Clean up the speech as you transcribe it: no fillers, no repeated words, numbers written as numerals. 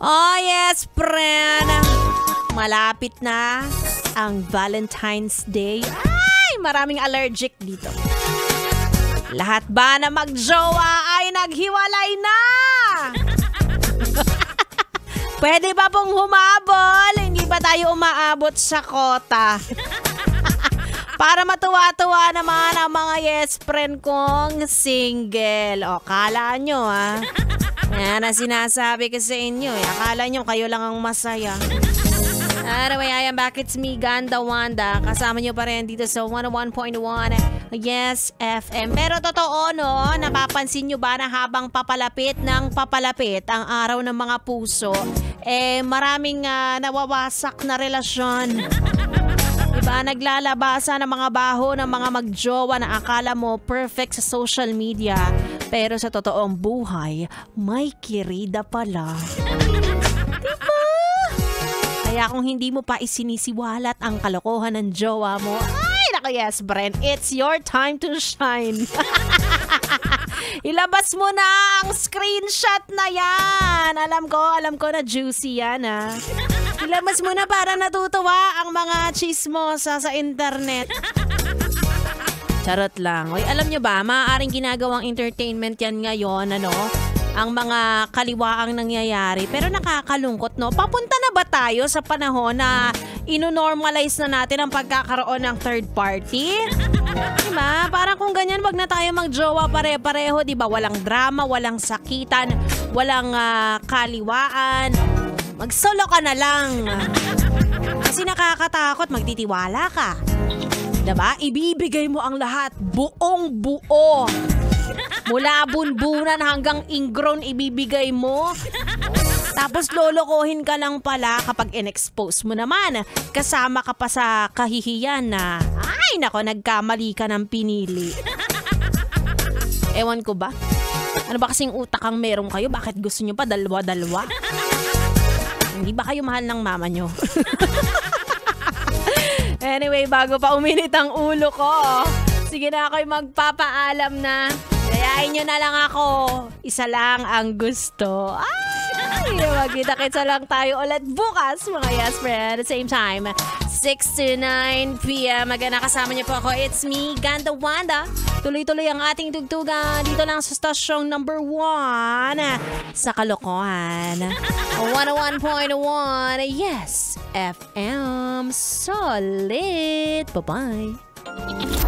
Oh yes, friend. Malapit na ang Valentine's Day. Ay, maraming allergic dito. Lahat ba na magjowa ay naghiwalay na? Pwede ba pong humabol? Hindi ba tayo umaabot sa kota? Para matuwa-tuwa naman ang mga yes friend kong single. O, kala nyo Yan ang sinasabi ko sa inyo. Akala nyo kayo lang ang masaya. Anyway, I am back. It's me, Ganda Wanda. Kasama nyo pa rin dito sa 101.1 Yes FM. Pero totoo, no? Napapansin nyo ba na habang papalapit ng papalapit ang araw ng mga puso, maraming nawawasak na relasyon. Diba? Naglalabasa ng mga baho ng mga magjowa na akala mo perfect sa social media. Pero sa totoong buhay, may kirida pala. Diba? Kaya kung hindi mo pa isinisiwalat ang kalokohan ng jowa mo, ay naku yes, Brent, it's your time to shine. Ilabas mo na ang screenshot na yan. Alam ko na juicy yan Ilabas mo na para natutuwa ang mga chismosa sa internet. Charot lang. Oy, alam nyo ba, maaaring ginagawang entertainment yan ngayon, ang mga kaliwaang nangyayari. Pero nakakalungkot, no? Papunta na ba tayo sa panahon na ino-normalize na natin ang pagkakaroon ng third party? Diba? Parang kung ganyan, wag na tayo magjowa pare-pareho, diba? Walang drama, walang sakitan, walang kaliwaan. Mag-solo ka na lang. Kasi nakakatakot, magtitiwala ka. Diba? Ibibigay mo ang lahat, buong buo. Mula bunbunan hanggang ingrown ibibigay mo. Tapos lolokohin ka lang pala kapag in-expose mo naman. Kasama ka pa sa kahihiyan na, ay nako, nagkamali ka ng pinili. Ewan ko ba? Ano ba kasing utak ang meron kayo? Bakit gusto nyo pa dalawa-dalawa? Hindi ba kayo mahal ng mama nyo? Anyway, bago pa uminit ang ulo ko, sige na ako'y magpapaalam na. Gayahin nyo na lang ako. Isa lang ang gusto. Ay, magkita-kitsa lang tayo ulit bukas, mga yes friend. At the same time, 6 to 9 p.m. Magana kasama niyo po ako. It's me, Ganda Wanda. Tuloy-tuloy ang ating tugtugan dito lang sa stasyong number 1 sa kalokohan. 101.1 Yes FM. Solid. Bye-bye.